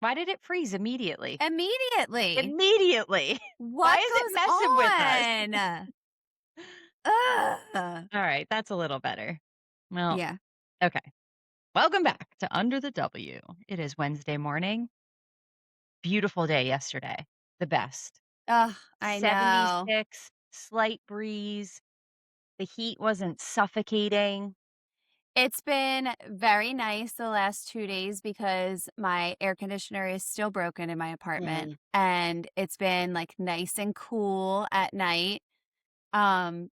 Why did it freeze immediately? Immediately. Immediately. Why What is it goes messing with us? on? Ugh. All right, that's a little better. Well, Yeah. okay. Welcome back to Under the W. It is Wednesday morning. Beautiful day yesterday. The best. Ugh, I know. 76, slight breeze. The heat wasn't suffocating. It's been very nice the last 2 days because my air conditioner is still broken in my apartment, Mm, and it's been, like, nice and cool at night,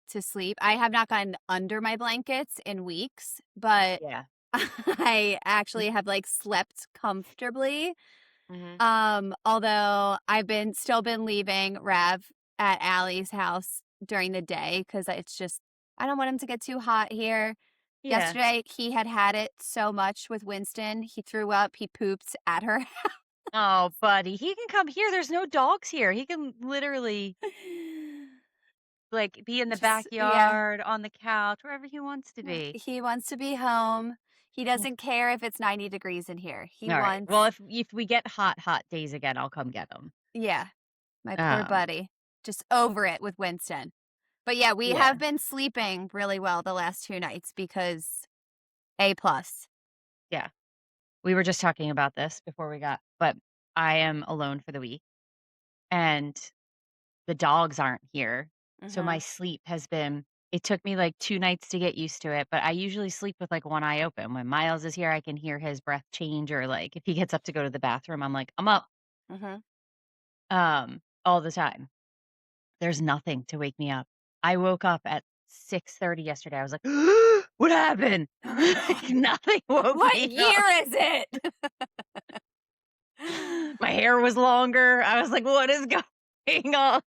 to sleep. I have not gotten under my blankets in weeks, but yeah. I actually have, like, slept comfortably. Hmm. Although I've been leaving Rav at Allie's house during the day because it's just I don't want him to get too hot here. Yeah. Yesterday, he had it so much with Winston, he threw up, he pooped at her. Oh, buddy, he can come here. There's no dogs here. He can literally like be in the Just yeah, backyard, on the couch, wherever he wants to yeah, be. he wants to be home. He doesn't care if it's 90 degrees in here. He All right. Well, wants if we get hot days again, I'll come get them. yeah, my poor Um, buddy. Just over it with Winston. But yeah, we yeah, have been sleeping really well the last 2 nights because A plus. yeah. We were just talking about this before but I am alone for the week and the dogs aren't here. So my Mhm. sleep has been it took me like 2 nights to get used to it, but I usually sleep with like one eye open. When Miles is here, I can hear his breath change or like if he gets up to go to the bathroom, I'm like, "I'm up." Mhm. All the time. There's nothing to wake me up. I woke up at 6:30 yesterday. I was like, "What happened?" Oh my god. Nothing woke What me year up. is it? My hair was longer. I was like, "What is going on?"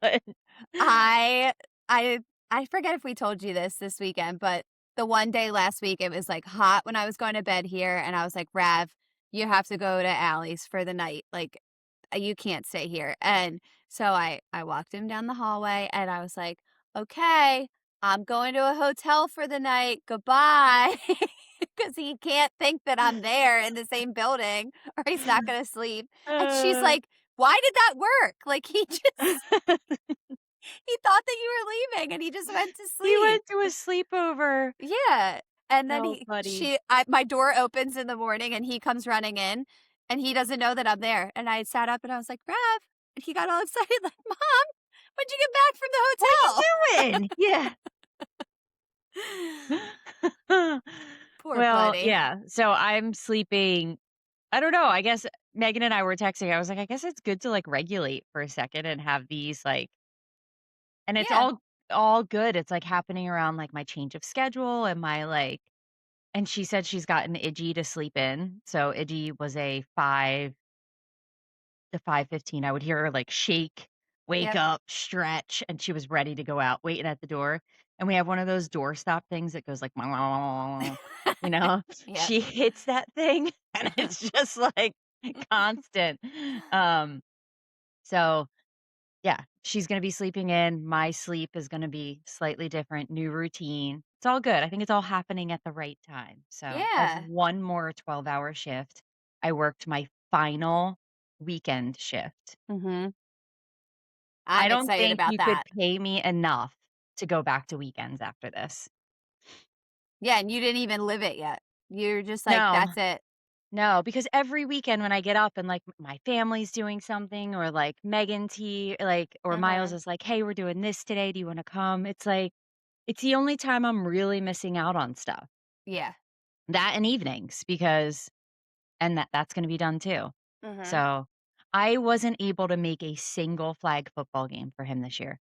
I I I forget if we told you this weekend, but the one day last week, it was, like, hot when I was going to bed here, and I was like, "Rav, you have to go to Allie's for the night, like, you can't stay here," and so I walked him down the hallway, and I was like, "Okay, I'm going to a hotel for the night, goodbye," because he can't think that I'm there in the same building or he's not gonna sleep, and she's Uh, like, "Why did that work?" Like, he just he thought that you were leaving and he just went to he sleep. went to a sleepover. Yeah, and then Oh, buddy. my door opens in the morning and he comes running in, and he doesn't know that I'm there, and I sat up and I was like, "Rev," and he got all excited like, "Mom, when'd you get back from "What are the you doing?" Yeah. hotel?" Poor Well, buddy. yeah. So I'm sleeping I don't know. I guess Megan and I were texting. I was like, I guess it's good to like regulate for a second and have these like and it's Yeah, all good. It's like happening around like my change of schedule and my like and she said she's gotten Idgy to sleep in. So Idgy was a 5 to 5:15. I would hear her like shake, wake yep. up, stretch, and she was ready to go out, waiting at the door. And we have one of those door stop things that goes like, you know, Yep. she hits that thing and it's just like constant. Um, so yeah, she's gonna be sleeping in. My sleep is gonna be slightly different, new routine. It's all good. I think it's all happening at the right time. So I have Yeah. one more 12-hour shift. I worked my final weekend shift. Mhm. I I'm don't excited think about you could that. pay me enough to go back to weekends after this. Yeah, and you didn't even live it yet. You're just like, No, "That's it." no, because every weekend when I get up and like my family's doing something or like Megan's like, or Miles Mhm. is like, hey, we're doing this today. Do you want to come? It's like, it's the only time I'm really missing out on stuff. Yeah. That and evenings because and that's gonna be done too. Mhm. So, I wasn't able to make a single flag football game for him this year.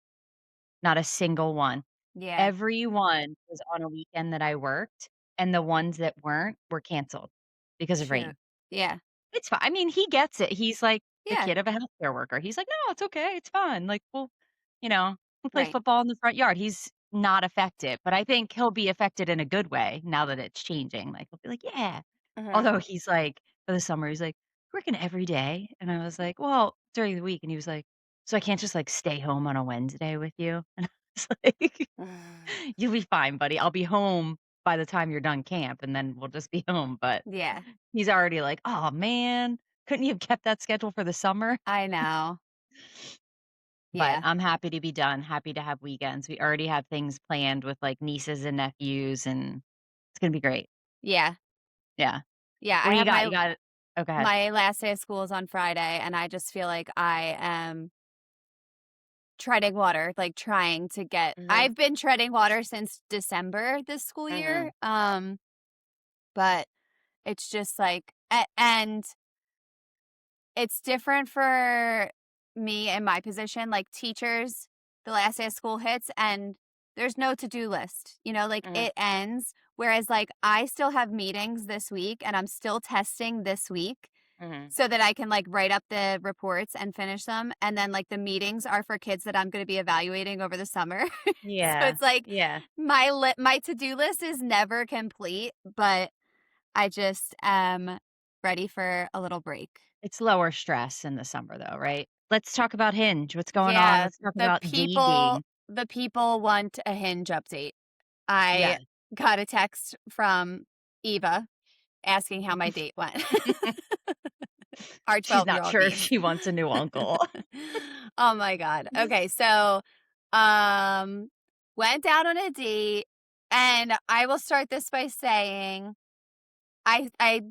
Not a single one. Yeah. Everyone was on a weekend that I worked, and the ones that weren't were canceled because of Shoot. rain. Yeah. It's fine. I mean, he gets it. He's like the Yeah. kid of a healthcare worker. He's like, "No, it's okay. It's fine. Like, we'll play Right. football in the front yard." He's not affected, but I think he'll be affected in a good way now that it's changing. Like, he'll be like, "Yeah." Mhm. Although he's like for the summer, he's like, "Working every day." And I was like, "Well, during the week." And he was like, "So I can't just like stay home on a Wednesday with you?" And I was like, "You'll be fine, buddy. I'll be home by the time you're done camp and then we'll just be home." But Yeah. he's already like, "Oh, man." Couldn't you have kept that schedule for the summer? I know. But Yeah. I'm happy to be done, happy to have weekends. We already have things planned with, like, nieces and nephews, and it's gonna be great. Yeah. Yeah. Yeah, What I do you have got? my You got Oh, go ahead. my last day of school is on Friday, and I just feel like I am treading water, like, trying to get Mhm, I've been treading water since December this school year, mhm, but it's just like and it's different for me in my position, like, teachers, the last day of school hits, and there's no to-do list, like, mhm, it ends, whereas, like, I still have meetings this week, and I'm still testing this week mhm. so that I can, like, write up the reports and finish them, and then, like, the meetings are for kids that I'm gonna be evaluating over the summer. So Yeah, it's like yeah. my to-do list is never complete, but I just am ready for a little break. It's lower stress in the summer though, right? Let's talk about Hinge. What's going on? Yeah, Let's talk the about people dating. the people want a Hinge update. I Yeah. got a text from Eva asking how my date went. Our She's not 12-year-old sure if niece. she wants a new uncle. Oh my god. Okay, so, um, went out on a date, and I will start this by saying I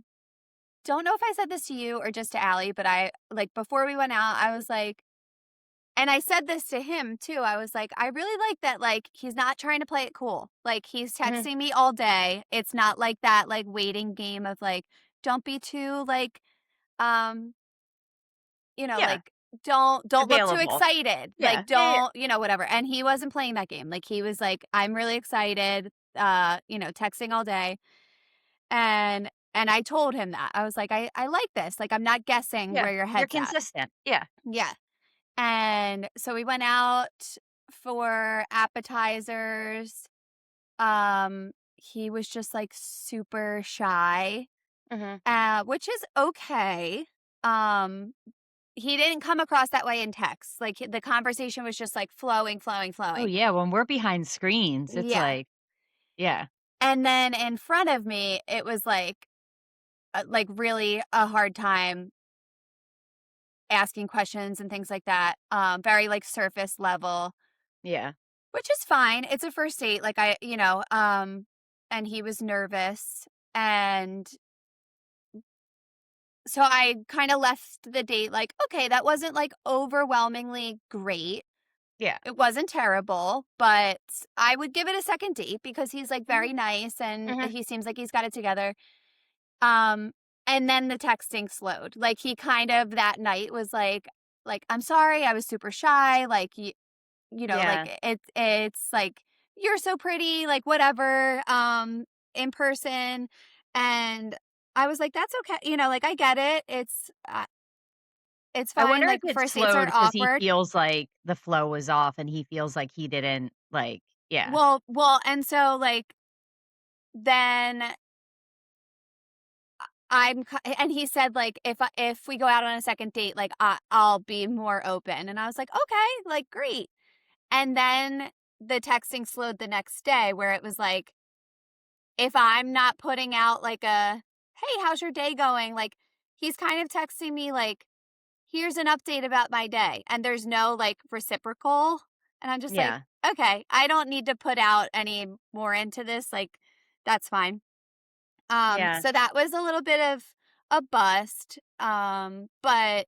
don't know if I said this to you or just to Allie, but before we went out, I was like and I said this to him too, I was like, "I really like that, like, he's not trying to play it cool. Like, he's Mhm. texting me all day. It's not like that, like, waiting game of, like, don't be too, like, um, Yeah, like, don't look too available. excited. Yeah, Like, yeah, yeah. don't whatever." And he wasn't playing that game. Like, he was like, "I'm really excited," texting all day. And I told him that. I was like, I like this. Like, I'm not guessing Yeah, where your you're head's at." consistent. Yeah. Yeah. And so we went out for appetizers. He was just like super shy, Mhm. which is okay. Um, he didn't come across that way in text. Like the conversation was just like flowing, flowing, Oh, flowing. yeah, when we're behind screens, it's Yeah. like yeah. And then in front of me, it was like really a hard time asking questions and things like that. Very like surface level. Yeah. Which is fine. It's a first date, like, and he was nervous, and so I kinda left the date like, "Okay, that wasn't, like, overwhelmingly great. Yeah. It wasn't terrible, but I would give it a second date because he's, like, Mhm, very nice and mhm. he seems like he's got it together." Um, and then the texting slowed. Like, he kind of that night was like, "I'm sorry, I was super shy, like, Yeah. like it's like you're so pretty, like whatever, in person. And I was like, that's okay. Like I get it. It's I fine. wonder if Like it first dates slowed are because he awkward. feels like the flow was off and he feels like he didn't, like yeah. Well, and so like then and he said like if we go out on a second date, like I'll be more open. And I was like, okay, like great. And then the texting slowed the next day where it was like if I'm not putting out like "Hey, how's your day going?" Like, he's kind of texting me like, "Here's an update about my day," and there's no, like, reciprocal, and I'm just like, Yeah. "Okay, I don't need to put out any more into this, like, that's fine." Yeah. So that was a little bit of a bust, but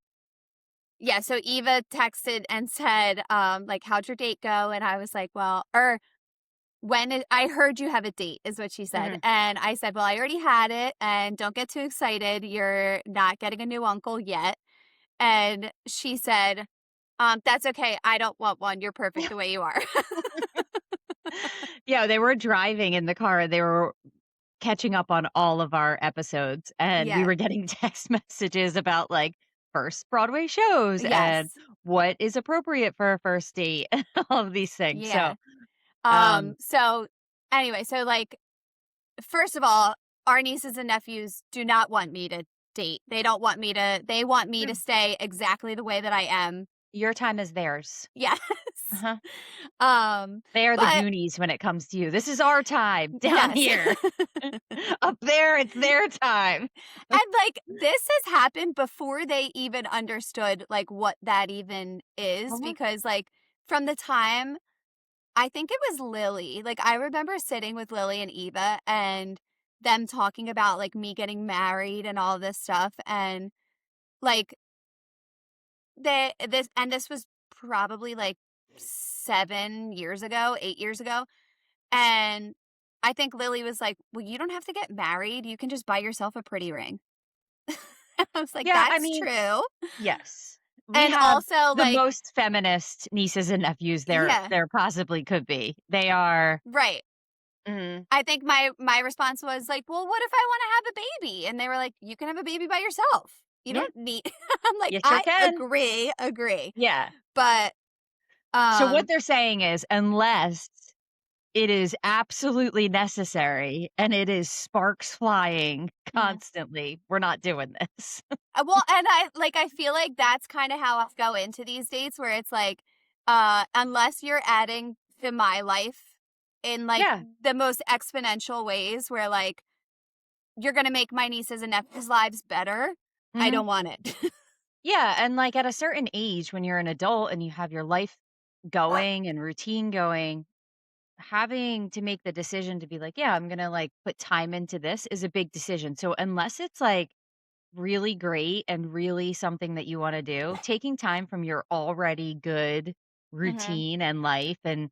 yeah, so Eva texted and said, like, "How'd your date go?" And I was like, "Well," or I heard you have a date is what she said, Mhm. and I said, "Well, I already had it, and don't get too excited, you're not getting a new uncle yet." And she said, "That's okay, I don't want one, you're perfect the way you are." Yeah, they were driving in the car, they were catching up on all of our episodes, and we Yeah. were getting text messages about, like, first Broadway shows and Yes. what is appropriate for a first date, and all of these things, so, Yeah. um So, anyway, so, like, first of all, our nieces and nephews do not want me to date. They don't want me to they want me to mm, stay exactly the way that I am. Your time is theirs. Yes. Uh-huh. Um, They are the but Goonies when it comes to you. This is our time down yes. here. Up there, it's their time. And, like, this has happened before they even understood, like, what that even is Uh-huh. because, like, from the time I think it was Lily, like, I remember sitting with Lily and Eva and them talking about, like, me getting married and all this stuff, and, like, this was probably, like, 7 years ago, 8 years ago, and I think Lily was like, "Well, you don't have to get married, you can just buy yourself a pretty ring." I was like, Yeah, I "That's mean, true." yes. We And have also, the like most feminist nieces and nephews yeah, there possibly could be. They are right. mhm. I think my response was like, "Well, what if I wanna have a baby?" And they were like, "You can have a baby by yourself. You Yeah, don't need" I'm like, you sure "I can. agree." Yeah. But, So what um they're saying is unless it is absolutely necessary and it is sparks flying mhm. constantly, we're not doing this. Well, and I feel like that's kinda how I go into these dates where it's like, unless you're adding to my life in, like, Yeah. the most exponential ways where, like, you're gonna make my nieces and nephews' lives better, I Mhm. don't want it. Yeah, and, like, at a certain age when you're an adult and you have your life going and routine going, having to make the decision to be like, "Yeah, I'm gonna, like, put time into this," is a big decision. So unless it's, like, really great and really something that you wanna do, taking time from your already good Mhm. routine and life, and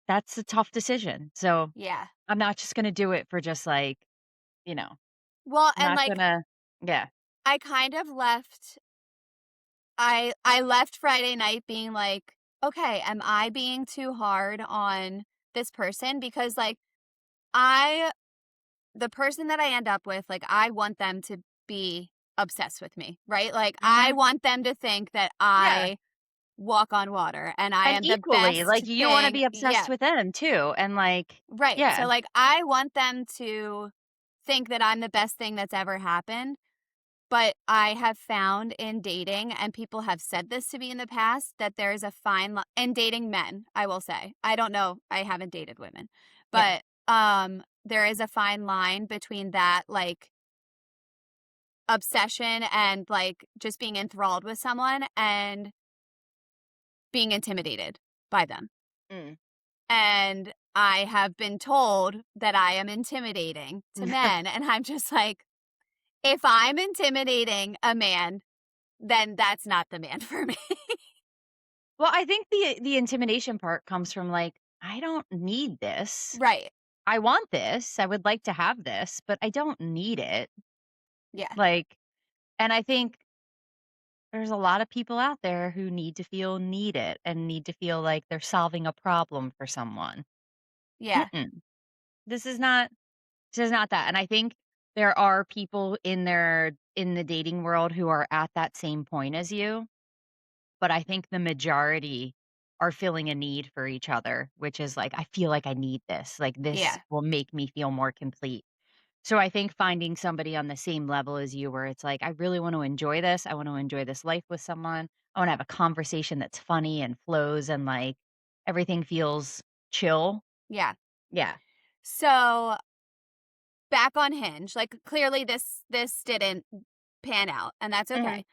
that's a tough decision. So Yeah. I'm not just gonna do it for just, like, you know, Well, I'm and, not like, gonna yeah. I kind of left I left Friday night being like, "Okay, am I being too hard on this person?" Because, like, I the person that I end up with, like, I want them to be obsessed with me, right? Like, I Mhm. want them to think that Yeah. I walk on water and I And am the equally, best like, you wanna thing be obsessed yeah, with them too, and, like right. yeah. So, like, I want them to think that I'm the best thing that's ever happened. But I have found in dating, and people have said this to me in the past, that there is a fine line in dating men, I will say. I don't know, I haven't dated women. Yeah. But, there is a fine line between that, like, obsession and, like, just being enthralled with someone and being intimidated by them. Mm. And I have been told that I am intimidating to men, and I'm just like, if I'm intimidating a man, then that's not the man for me. Well, I think the intimidation part comes from, like, "I don't need this. Right. I want this. I would like to have this, but I don't need it." Yeah. Like and I think there's a lot of people out there who need to feel needed and need to feel like they're solving a problem for someone. Yeah. Mm-mm. This is not this is not that, and I think there are people in the dating world who are at that same point as you, but I think the majority are feeling a need for each other, which is like, "I feel like I need this, like, this Yeah. will make me feel more complete." So I think finding somebody on the same level as you where it's like, "I really want to enjoy this, I want to enjoy this life with someone, I wanna have a conversation that's funny and flows and, like, everything feels chill." Yeah. Yeah. So, back on Hinge, like, clearly this didn't pan out, and that's Mhm. okay.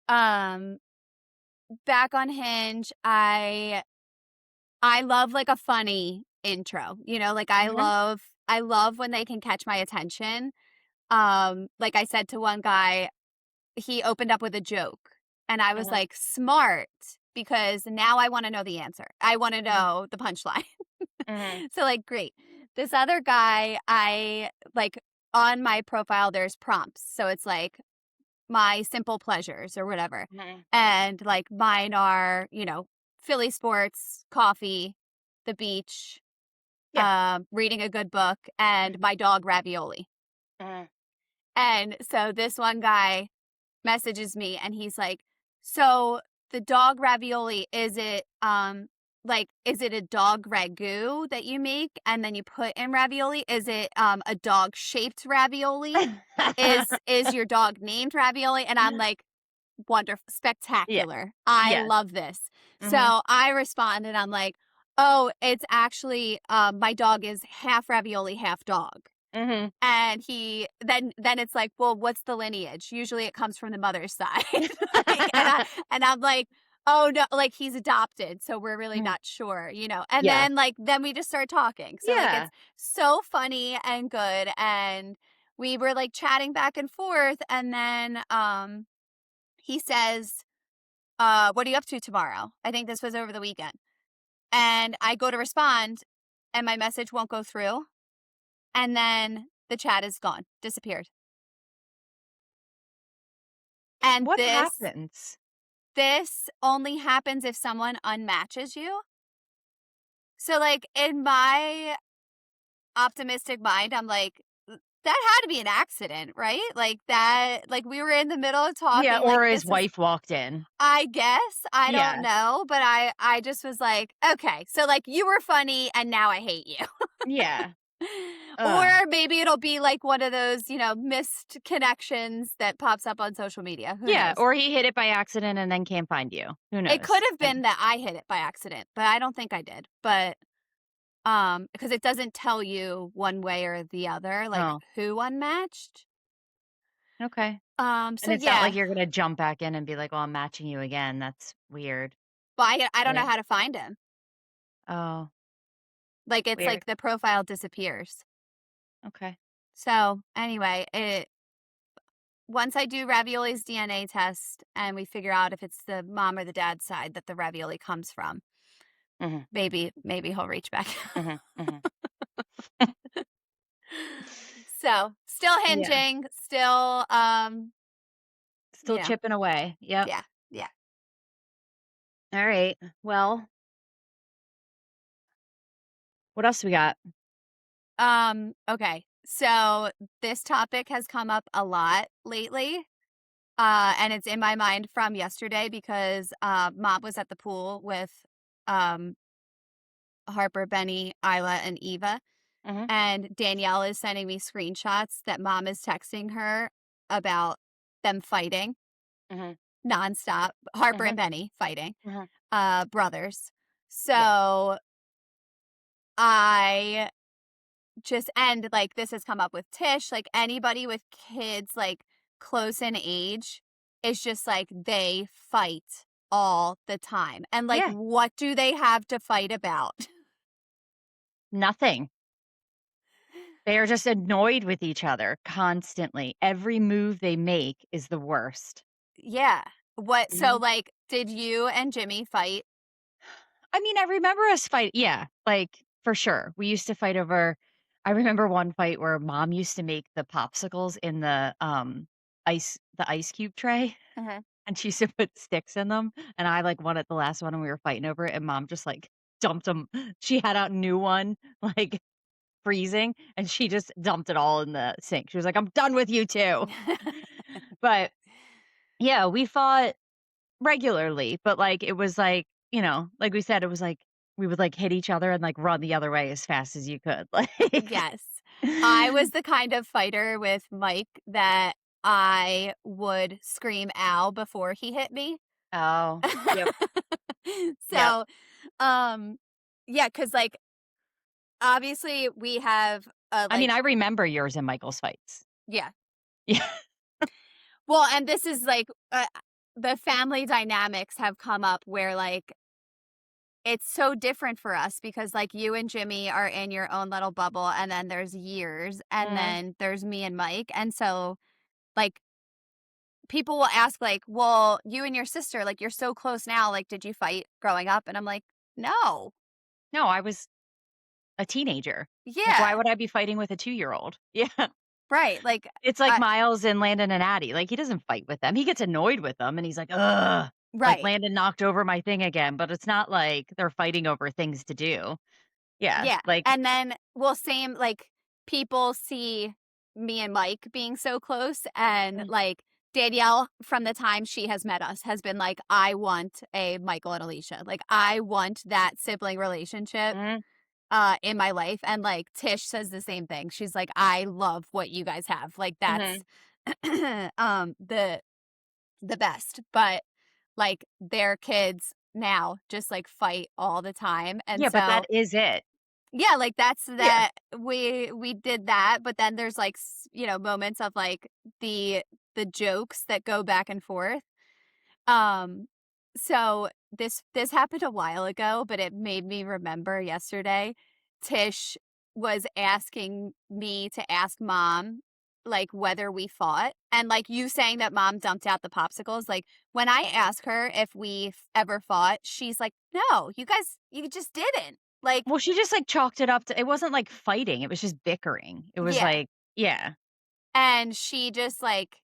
Um, back on Hinge, I love, like, a funny intro, you know, like, Mhm. I love when they can catch my attention. Like I said to one guy, he opened up with a joke, and I was Mhm. like, "Smart," because now I wanna know the answer. I wanna Mhm. know the punchline. Mhm. So, like, great. This other guy, I like, on my profile, there's prompts. So it's like my simple pleasures or whatever. Mhm. And like mine are, you know, Philly sports, coffee, the beach, Yeah. reading a good book, and my dog ravioli. Mhm. And so this one guy messages me and he's like, "So the dog ravioli, is it like is it a dog ragu that you make and then you put in ravioli? Is it a dog shaped ravioli? Is your dog named Ravioli?" And I'm like, wonderful, Yeah. spectacular. I Yes. love this. Mhm. So I responded, I'm like, oh, it's actually, my dog is half ravioli, half dog. Mhm. And then it's like, "Well, what's the lineage?" Usually it comes from the mother's side. Like, and I'm like, "Oh, no," like, he's adopted, so we're really Mhm. not sure, you know? And Yeah. then we just start talking. So, like, Yeah. it's so funny and good, and we were, like, chatting back and forth, and then, he says, "What are you up to tomorrow?" I think this was over the weekend. And I go to respond, and my message won't go through, and then the chat is gone, disappeared. And What this happens? this only happens if someone unmatches you. So, like, in my optimistic mind, I'm like, That had to be an accident, right?" Like, like, we were in the middle of Yeah, talking, like, or his this is wife walked in. I guess, I don't Yeah. know, but I just was like, "Okay, so, like, you were funny and now I hate you." Yeah. Or Ugh. maybe it'll be like one of those, missed connections that pops up on social media, who Yeah, knows? or he hit it by accident and then can't find you. Who It could knows? have been that I hit it by accident, but I don't think I did, but, because it doesn't tell you one way or the other, like, Oh, who unmatched. okay. So And it's not like yeah, you're gonna jump back in and be like, "Well, I'm matching you again." That's weird. but I don't know Right. how to find him. Oh, Like, it's weird. like the profile disappears. Okay. So, anyway, it once I do Ravioli's DNA test and we figure out if it's the mom or the dad's side that the ravioli comes from, Mhm. maybe he'll reach back. Mhm. Mhm. So, still Yeah. hinging, still, Still chipping away. Yep. yeah, yeah. All right. Well, what else we got? Okay. So this topic has come up a lot lately. And it's in my mind from yesterday because mom was at the pool with um Harper, Benny, Isla, and Eva. Mhm. And Danielle is sending me screenshots that mom is texting her about them fighting Mhm. nonstop. Harper and Mhm. Benny fighting, Mhm. brothers. Yeah. So I just and, like, this has come up with Tish, like, anybody with kids, like, close in age is just, like, they fight all the time, and, like, Yeah. what do they have to fight about? Nothing. They are just annoyed with each other constantly. Every move they make is the worst. Yeah. What so, Mhm. like, did you and Jimmy fight? I mean, I remember us fight yeah, like, for sure. We used to fight over I remember one fight where mom used to make the popsicles in the ice cube tray, Mhm. and she used to put sticks in them, and I, like, wanted the last one, and we were fighting over it, and mom just, like, dumped them. She had out a new one, like, freezing, and she just dumped it all in the sink. She was like, "I'm done with you 2." But, yeah, we fought regularly, but, like, it was like, like we said, it was like we would, like, hit each other and, like, run the other way as fast as you could, like Yes. I was the kind of fighter with Mike that I would scream "ow" before he hit me. Oh, yep, yep. So, um, yeah, because like, obviously, we have, I mean, I remember yours and Michael's fights. yeah. Yeah. Well, and this is, like, the family dynamics have come up where, like, it's so different for us because, like, you and Jimmy are in your own little bubble, and then there's years, and Mhm. then there's me and Mike, and so, like, people will ask, like, "Well, you and your sister, like, you're so close now, like, did you fight growing up?" And I'm like, "No." No, I was a teenager. Like, why Yeah, would I be fighting with a two-year-old? Yeah. right, like, It's like I Miles and Landon and Addie, like, he doesn't fight with them. He gets annoyed with them, and he's like, "Ugh." Like, right. Landon knocked over my thing again, but it's not like they're fighting over things to do. Yeah, Yeah, like and then well, same, like, people see me and Mike being so close, and, mm, like, Danielle, from the time she has met us, has been like, "I want a Michael and Alicia." Like, I want that sibling relationship, mhm, in my life, and, like, Tish says the same thing. She's like, "I love what you guys have." Like, that's mhm. the the best, but, like, their kids now just, like, fight all the time, and Yeah, but that so is it. yeah, like, that's Yeah. that we did that, but then there's, like, moments of, like, the jokes that go back and forth. Um, so this happened a while ago, but it made me remember yesterday. Tish was asking me to ask mom, like, whether we fought, and, like, you saying that mom dumped out the popsicles, like, when I ask her if we ever fought, she's like, "No, you just didn't." Like, Well, she just, like, chalked it up to it wasn't, like, fighting, it was just bickering. It was yeah, like yeah. and she just, like,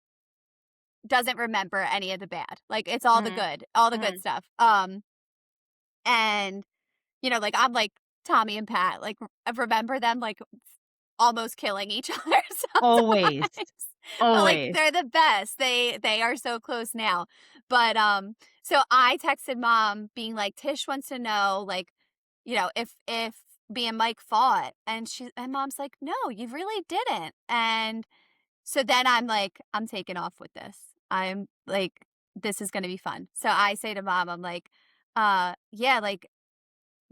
doesn't remember any of the bad. Like, it's Mhm, all the good mhm. stuff. And like, I'm like Tommy and Pat, like, I remember them, like, almost killing each other Always, sometimes, but, like, always. they're the best. They are so close now. But, so I texted mom being like, "Tish wants to know, like, if me and Mike fought," and mom's like, "No, you really didn't." And so then I'm like, "I'm taking off with this. I'm like, this is gonna be fun." So I say to mom, I'm like, yeah, like,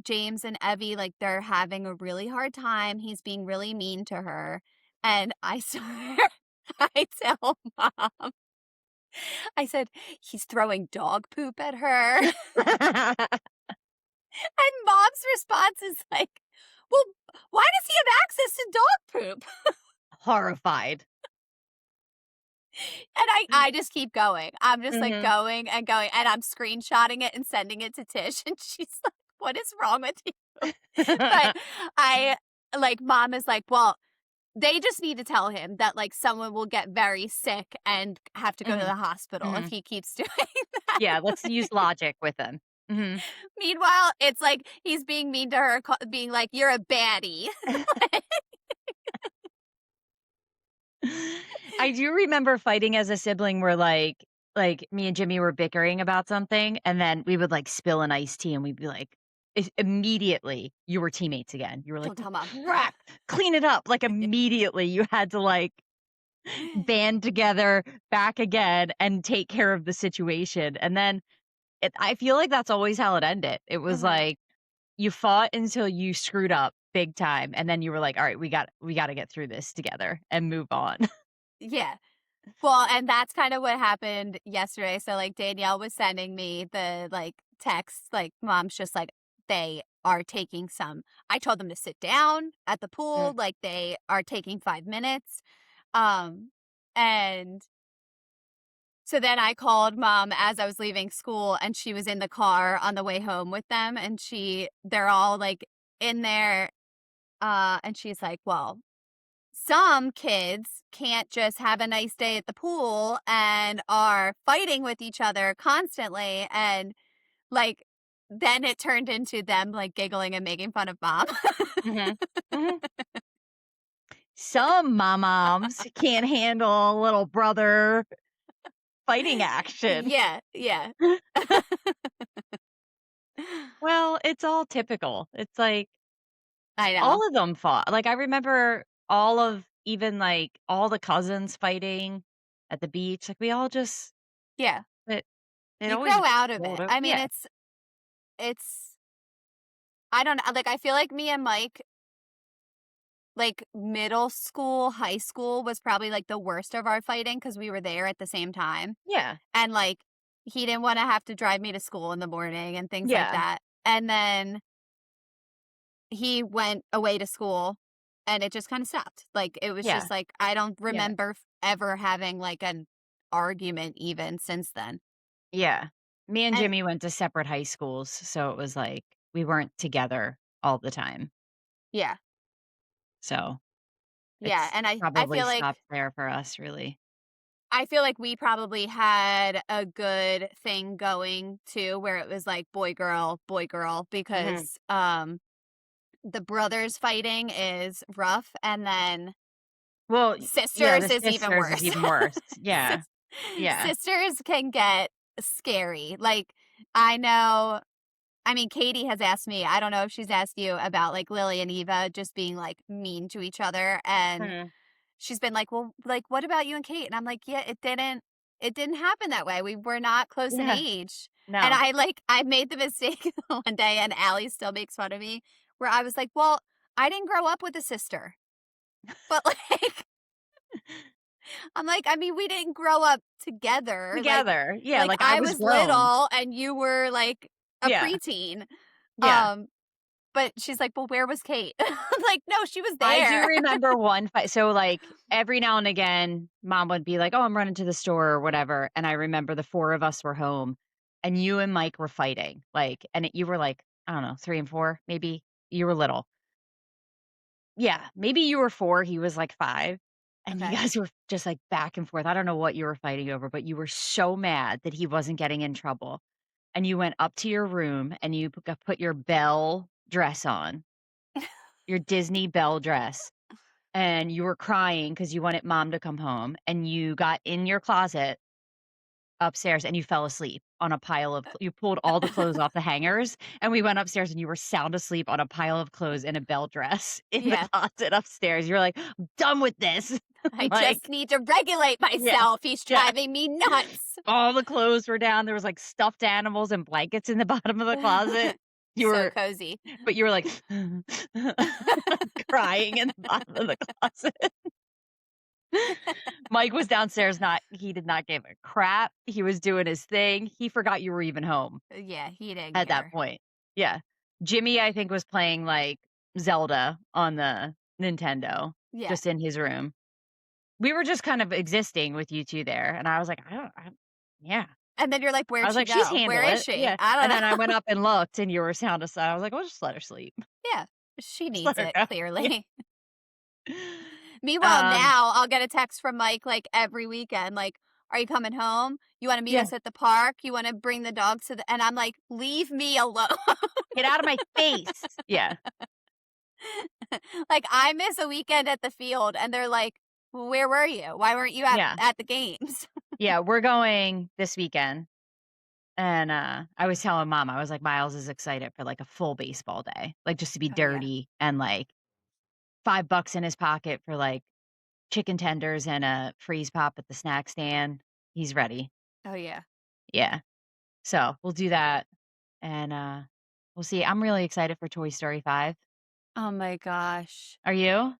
James and Evie, like, they're having a really hard time. He's being really mean to her." And I swear, I tell mom, I said, "He's throwing dog poop at her." And mom's response is like, "Well, why does he have access to dog poop?" Horrified. And I just keep going. I'm just, like, Mhm. going and going, and I'm screenshotting it and sending it to Tish, and she's like, "What is wrong with you?" But I mom is like, "Well, they just need to tell him that, like, someone will get very sick and have to go to Mhm, the hospital if mhm. he keeps doing that." Yeah, let's use logic with them. Mhm. Meanwhile, it's like he's being mean to her, being like, "You're a baddie." I do remember fighting as a sibling where, me and Jimmy were bickering about something, and then we would, like, spill an iced tea, and we'd be like immediately, you were teammates again. You were like, Don't tell mom. "Crap, clean it up." Like, immediately, you had to, like, band together back again and take care of the situation, and then I feel like that's always how it ended. It was Mhm. like, you fought until you screwed up big time, and then you were like, "Alright, we gotta get through this together and move on." Yeah. Well, and that's kinda what happened yesterday. So, like, Danielle was sending me the, like, text, like, mom's just like, "They are taking some." I told them to sit down at the pool, Mm, like, they are taking 5 minutes. Um, and so then I called mom as I was leaving school, and she was in the car on the way home with them, and they're all, like, in there, and she's like, "Well, some kids can't just have a nice day at the pool and are fighting with each other constantly." And, like, then it turned into them, like, giggling and making fun of mom. mhm, mhm. Some moms can't handle a little brother fighting action. Yeah, yeah. Well, it's all typical. It's like I know. all of them fought. Like, I remember all of even, like, all the cousins fighting at the beach. Like, we all just Yeah. it it You always grow out of rolled it. o I mean, yeah, it's I don't know, like, I feel like me and Mike, like, middle school, high school was probably, like, the worst of our fighting because we were there at the same time, yeah, and, like, he didn't wanna have to drive me to school in the morning and things like yeah, that, and then he went away to school, and it just kinda stopped. Like, it was yeah, just, like, I don't yeah, remember ever having, like, an argument even since then, yeah. Me and and Jimmy went to separate high schools, so it was like we weren't together all the time. yeah, So, yeah, it's and I probably feel like stopped there for us, really. we probably had a good thing going too, where it was like boy, girl, Mhm. because, the brothers fighting is rough, and then Well, yeah, the sisters is even sisters is worse. even worse. Yeah, Sis yeah. Sisters can get scary. Like, I know I mean, Katie has asked me, I don't know if she's asked you about, like, Lily and Eva just being, like, mean to each other, and Mhm. she's been like, "Well, like, what about you and Kate?" And I'm like, "Yeah, it didn't." it didn't happen that way. We were not close in Yeah. age. And No. I made the mistake one day, and Allie still makes fun of me, where I was like, "Well, I didn't grow up with a sister." But, like, I'm like, "I mean, we didn't grow up together." Together. Yeah, Like, like, I I was was grown. little and you were, like, a Yeah. preteen. Yeah. Um, but she's like, "Well, where was Kate?" I'm like, "No, she was I do there." remember one fight so, like, every now and again, mom would be like, "Oh, I'm running to the store," or whatever, and I remember the 4 of us were home, and you and Mike were fighting, like, you were, like, I don't know, 3 and 4, maybe? You were little. Yeah, maybe you were 4, he was, like, 5, and you Okay. guys were just, like, back and forth. I don't know what you were fighting over, but you were so mad that he wasn't getting in trouble, and you went up to your room, and you put your Belle dress on, your Disney Belle dress, and you were crying because you wanted mom to come home, and you got in your closet upstairs and you fell asleep on a pile of you pulled all the clothes off the hangers, and we went upstairs and you were sound asleep on a pile of clothes in a bell dress in the Yeah. closet upstairs. You're like, "I'm done with this." I just Like, need to regulate yeah, myself. He's yeah. driving me nuts. All the clothes were down. There was, like, stuffed animals and blankets in the bottom of the closet. You So were cozy. but you were like crying in the bottom of the closet. Mike was downstairs not he did not give a crap. He was doing his thing. He forgot you were even home Yeah, he didn't at that care. point. Yeah. Jimmy, I think, was playing, like, Zelda on the Nintendo Yeah. just in his room. We were just kind of existing with you 2 there, and I was like, I yeah. And then you're like, I "Where'd was she like, "She's go? Where handle is it." she?" Yeah, I and don't then I know. went up and looked, and you were sound asleep. I was like, "Well, just let her sleep. Yeah, she Just let needs her it, go." Yeah. clearly. Meanwhile, Um, now I'll get a text from Mike, like, every weekend, like, "Are you coming home? You wanna meet yeah. us at the park? You wanna bring the dogs to the" and I'm like, "Leave me alone." "Get out of my face." Yeah, Like, I miss a weekend at the field, and they're like, "Well, where were you? Why weren't you yeah. at the games?" Yeah, we're going this weekend. And, I was telling mom, I was like, "Miles is excited for, like, a full baseball day, like, just to be Oh, yeah. dirty and, like, $5 in his pocket for, like, chicken tenders and a freeze pop at the snack stand." He's ready. Oh, yeah. Yeah. So, we'll do that, and, we'll see. I'm really excited for Toy Story 5. Oh my gosh. Are you?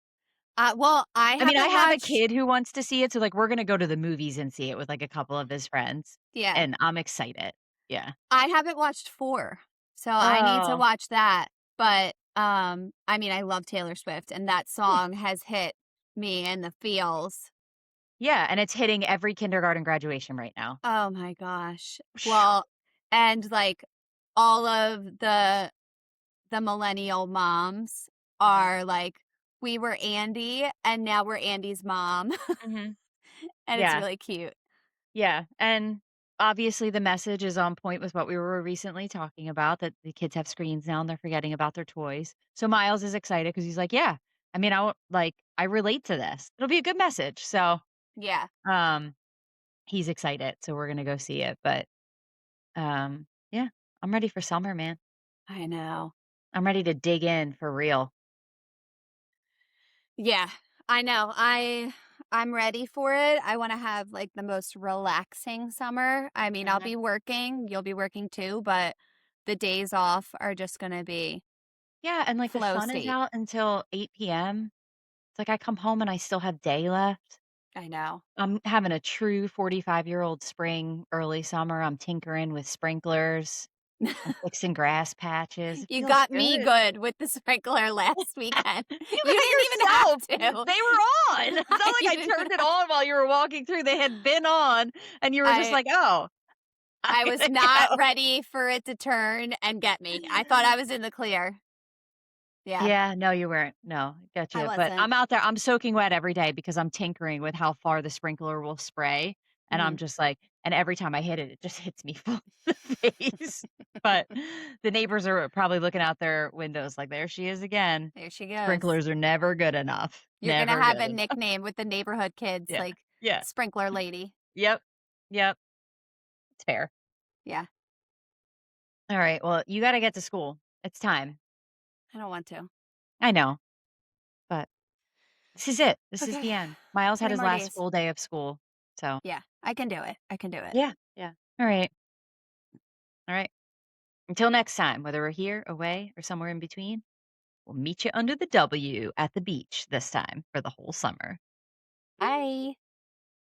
Well, I I mean, I haven't have a watched kid who wants to see it, so, like, we're gonna go to the movies and see it with, like, a couple of his friends, yeah. and I'm excited. Yeah. I haven't watched 4, so I need to Oh, watch that, but, I mean, I love Taylor Swift, and that yeah. song has hit me in the feels. Yeah, and it's hitting every kindergarten graduation right now. Oh my gosh. Well, and, like, all of the millennial moms Mhm. are like, "We were Andy, and now we're Andy's mom," Mhm. and it's Yeah, really cute. yeah, and obviously the message is on point with what we were recently talking about, that the kids have screens now and they're forgetting about their toys. So Miles is excited because he's like, "Yeah, I mean, I relate to this. It'll be a good message." So, Yeah, um, he's excited, so we're gonna go see it, but, yeah, I'm ready for summer, man. I know. I'm ready to dig in for real. Yeah, I know. I'm ready for it. I wanna have, like, the most relaxing summer. I mean, I'll Mhm. be working, you'll be working too, but the days off are just gonna be Yeah, and, like, the flow sun is state. out until 8 p.m. It's like I come home and I still have day left. I know. I'm having a true 45-year-old spring, early summer. I'm tinkering with sprinklers. I'm fixing grass patches. It You feels got me good. good with the sprinkler last weekend. You You got didn't even yourself. have to. They were on. It's not I like I did turned it not. on while you were walking through. They had been on, and you were just I like, "Oh, I I was gotta not go." ready for it to turn and get me. I thought I was in the clear. Yeah, Yeah, no, you weren't. No, got I you. But wasn't. I'm out there. I'm soaking wet every day because I'm tinkering with how far the sprinkler will spray. And I'm Mhm. just like, and every time I hit it, it just hits me full in the face. But the neighbors are probably looking out their windows like, there she is again. There she goes. Sprinklers are never good enough. You're gonna Never have good a enough. nickname with the neighborhood kids, Yeah. like Yeah. Sprinkler Lady. Yep. Yep. It's fair. Yeah, All right. Well, you got to get to school. It's time. I don't want to. I know, but this is it. This is Okay, the end. Miles had 3 his more last days. full day of school. So, Yeah, I can do it. I can do it. yeah, yeah. All right. All right. Until next time, whether we're here, away, or somewhere in between, we'll meet you under the W at the beach this time for the whole summer. Bye.